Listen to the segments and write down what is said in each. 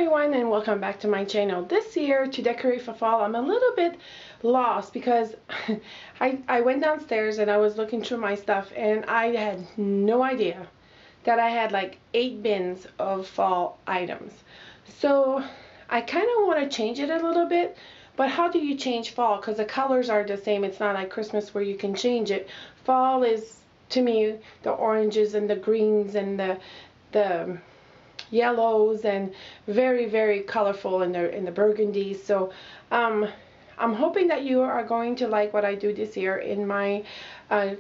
everyone, and welcome back to my channel. This year to decorate for fall, I'm a little bit lost because I went downstairs and I was looking through my stuff and I had no idea that I had like 8 bins of fall items. So I kind of want to change it a little bit, but how do you change fall? Because the colors are the same. It's not like Christmas where you can change it. Fall is, to me, the oranges and the greens and the yellows and very colorful in the burgundies. So I'm hoping that you are going to like what I do this year in my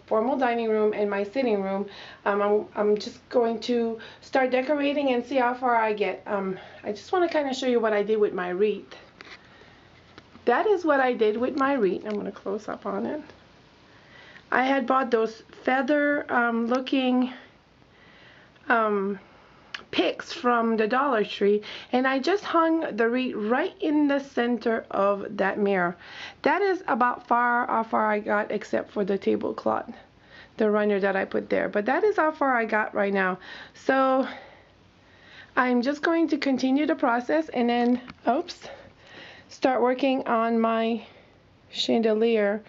formal dining room and my sitting room. I'm just going to start decorating and see how far I get. I just want to kind of show you what I did with my wreath. That is what I did with my wreath. I'm going to close up on it. I had bought those feather looking picks from the Dollar Tree, and I just hung the wreath right in the center of that mirror. That is about how far I got, except for the tablecloth, the runner that I put there. But that is how far I got right now. So I'm just going to continue the process and then, start working on my chandelier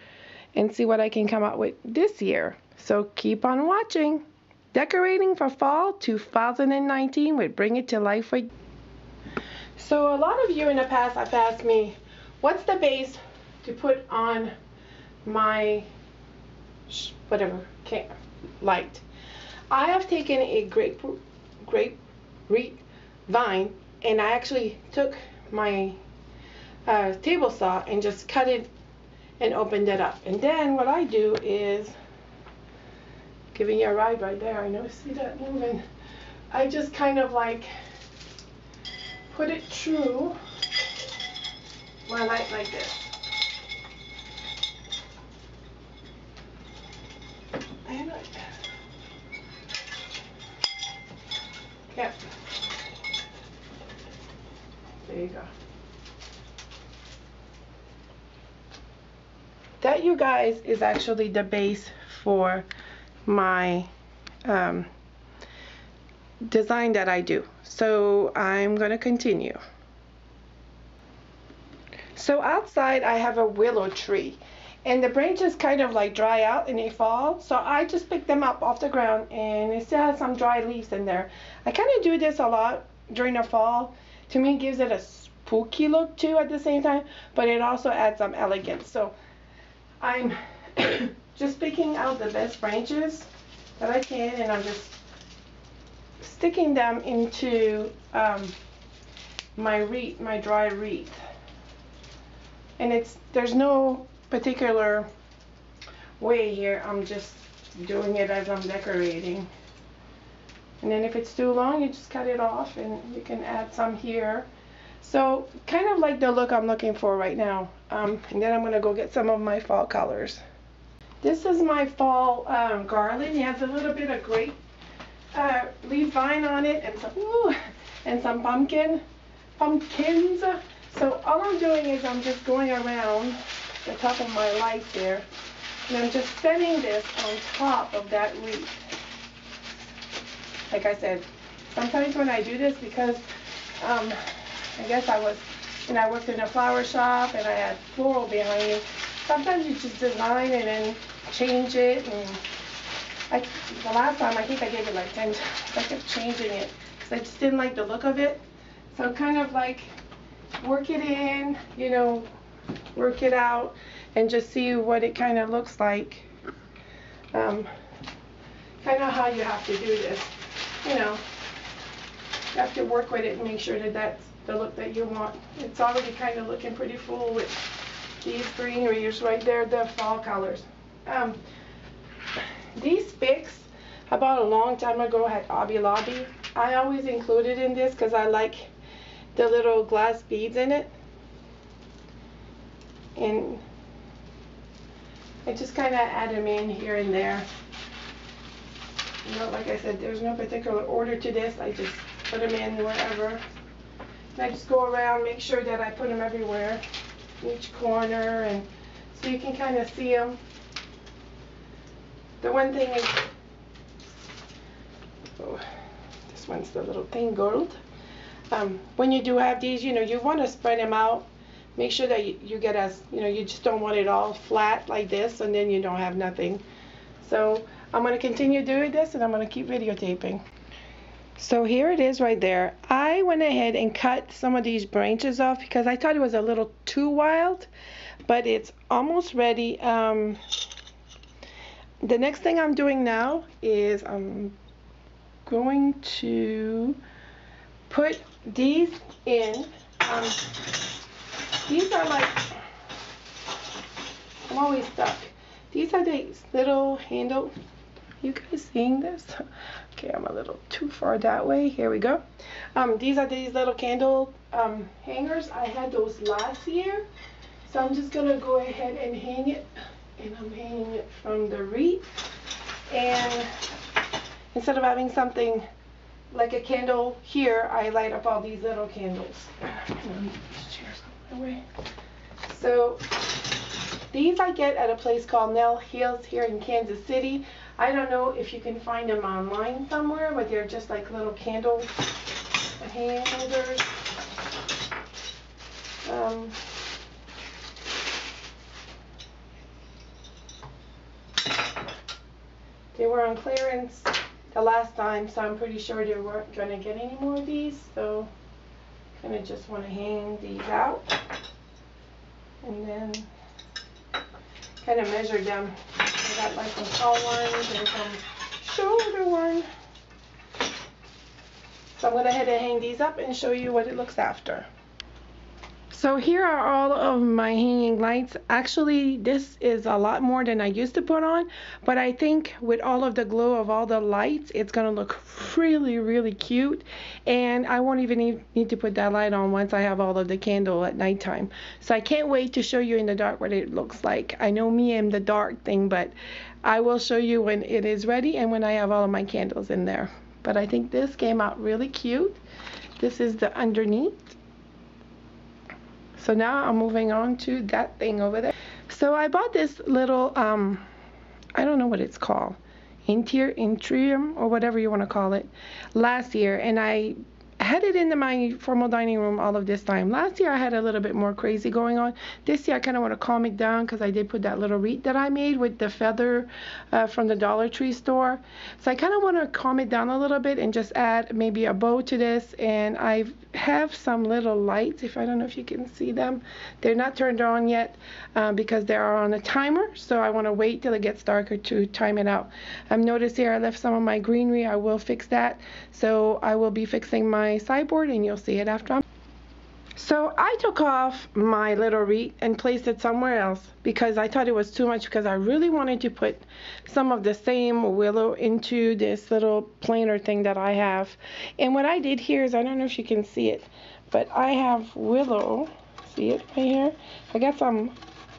and see what I can come up with this year. So keep on watching. Decorating for fall 2019 with Bring It to Life. So a lot of you in the past have asked me, what's the base to put on my light? I have taken a grape vine, and I actually took my table saw and just cut it and opened it up. And then what I do is, giving you a ride right there, I know, see that moving? I just kind of like put it through my light like this. And yep. There you go. That, you guys, is actually the base for my design that I do. So I'm going to continue. So outside I have a willow tree, and the branches kind of like dry out and they fall. So I just pick them up off the ground, and it still has some dry leaves in there. I kind of do this a lot during the fall. To me, it gives it a spooky look too at the same time, but it also adds some elegance. So I'm just picking out the best branches that I can, and I'm just sticking them into my wreath, my dry wreath. And there's no particular way here. I'm just doing it as I'm decorating. And then if it's too long, you just cut it off, and you can add some here. So kind of like the look I'm looking for right now. And then I'm going to go get some of my fall colors. This is my fall garland. It has a little bit of grape leaf vine on it, and some pumpkins. So all I'm doing is I'm just going around the top of my light there, and I'm just setting this on top of that wreath. Like I said, sometimes when I do this, because I guess I worked in a flower shop and I had floral behind me, sometimes you just design and then change it. And the last time, I think I gave it like 10 times. I kept changing it because I just didn't like the look of it. So kind of like work it in, work it out, and just see what it kind of looks like. Kind of how you have to do this. You have to work with it and make sure that that's the look that you want. It's already kind of looking pretty full with these greeneries right there, the fall colors. These picks I bought a long time ago at Hobby Lobby. I always include it in this because I like the little glass beads in it. And I just kind of add them in here and there. Like I said, there's no particular order to this. I just put them in wherever. And I just go around, make sure that I put them everywhere, each corner, and so you can kind of see them. The one thing is, this one's the little thing gold. when you do have these, you want to spread them out. Make sure that you get you just don't want it all flat like this, and then you don't have nothing. So I'm going to continue doing this, and I'm going to keep videotaping. So here it is right there. I went ahead and cut some of these branches off because I thought it was a little too wild, but it's almost ready. The next thing I'm doing now is I'm going to put these in. These are like, I'm always stuck. These are these little handle. You guys seeing this? Okay, I'm a little too far that way. Here we go. These are these little candle hangers. I had those last year. So I'm just going to go ahead and hang it. And I'm hanging it from the wreath. And instead of having something like a candle here, I light up all these little candles. So these I get at a place called Nell Hills here in Kansas City. I don't know if you can find them online somewhere, but they're just like little candle holders. They were on clearance the last time, so I'm pretty sure they weren't going to get any more of these. So kind of just want to hang these out and then kind of measure them. I got like some tall ones and some shorter ones. So I'm going to head and hang these up and show you what it looks after. So here are all of my hanging lights. Actually, this is a lot more than I used to put on, but I think with all of the glow of all the lights, it's going to look really, really cute. And I won't even need to put that light on once I have all of the candle at nighttime. So I can't wait to show you in the dark what it looks like. I know me and the dark thing, but I will show you when it is ready and when I have all of my candles in there. But I think this came out really cute. This is the underneath. So now I'm moving on to that thing over there. So I bought this little, I don't know what it's called, Intrium or whatever you want to call it, last year. And I had it in my formal dining room all of this time. Last year I had a little bit more crazy going on. This year I kind of want to calm it down because I did put that little wreath that I made with the feather from the Dollar Tree store. So I kind of want to calm it down a little bit and just add maybe a bow to this. And I have some little lights, if I don't know if you can see them. They're not turned on yet because they are on a timer. So I want to wait till it gets darker to time it out. Notice here I left some of my greenery. I will fix that. So I will be fixing my sideboard and you'll see it after. So I took off my little wreath and placed it somewhere else because I thought it was too much, because I really wanted to put some of the same willow into this little planer thing that I have. And what I did here is, I don't know if you can see it, but I have willow, see it right here? I got some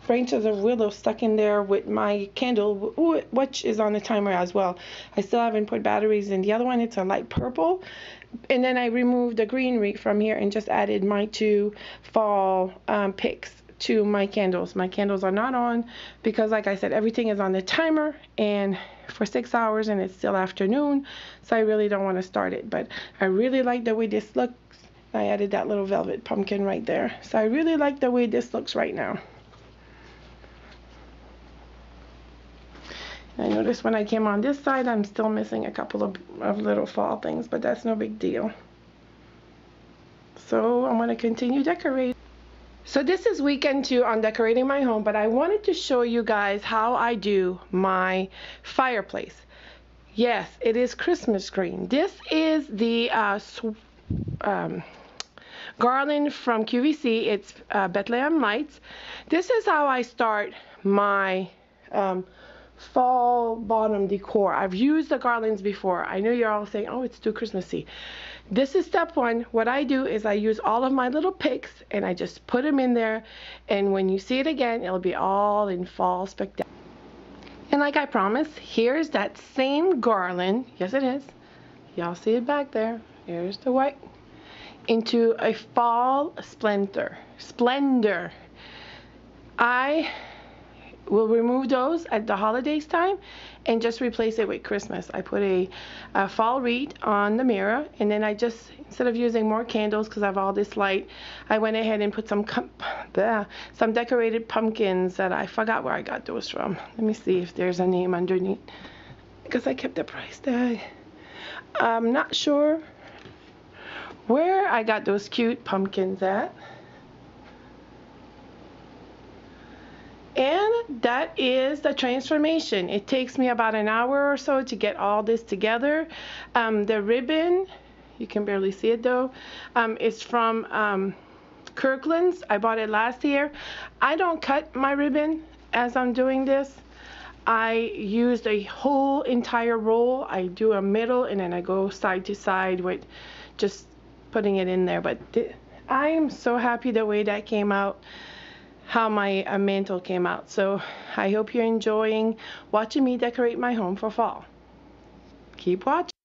branches of willow stuck in there with my candle, which is on the timer as well. I still haven't put batteries in the other one. It's a light purple. And then I removed the greenery from here and just added my two fall picks to my candles. My candles are not on because, like I said, everything is on the timer and for 6 hours and it's still afternoon, so I really don't want to start it. But I really like the way this looks. I added that little velvet pumpkin right there. So I really like the way this looks right now. I noticed when I came on this side, I'm still missing a couple of little fall things, but that's no big deal. So I'm going to continue decorating. So this is weekend 2 on decorating my home, but I wanted to show you guys how I do my fireplace. Yes, it is Christmas green. This is the garland from QVC. It's Bethlehem Lights. This is how I start my fall bottom decor. I've used the garlands before. I know you're all saying, oh, it's too Christmassy. This is step 1. What I do is I use all of my little picks and I just put them in there, and when you see it again, it'll be all in fall spectacular. And like I promised, here's that same garland. Yes, it is. Y'all see it back there. Here's the white. Into a fall splendor. will remove those at the holidays time and just replace it with Christmas. I put a fall wreath on the mirror, and then I just, instead of using more candles because I have all this light, I went ahead and put some decorated pumpkins that I forgot where I got those from. Let me see if there's a name underneath, because I kept the price tag. I'm not sure where I got those cute pumpkins at. And that is the transformation. It takes me about an hour or so to get all this together. The ribbon, you can barely see it though, is from Kirkland's. I bought it last year. I don't cut my ribbon as I'm doing this. I used a whole entire roll. I do a middle and then I go side to side with just putting it in there. But I'm so happy the way that came out, how my mantle came out. So I hope you're enjoying watching me decorate my home for fall. Keep watching.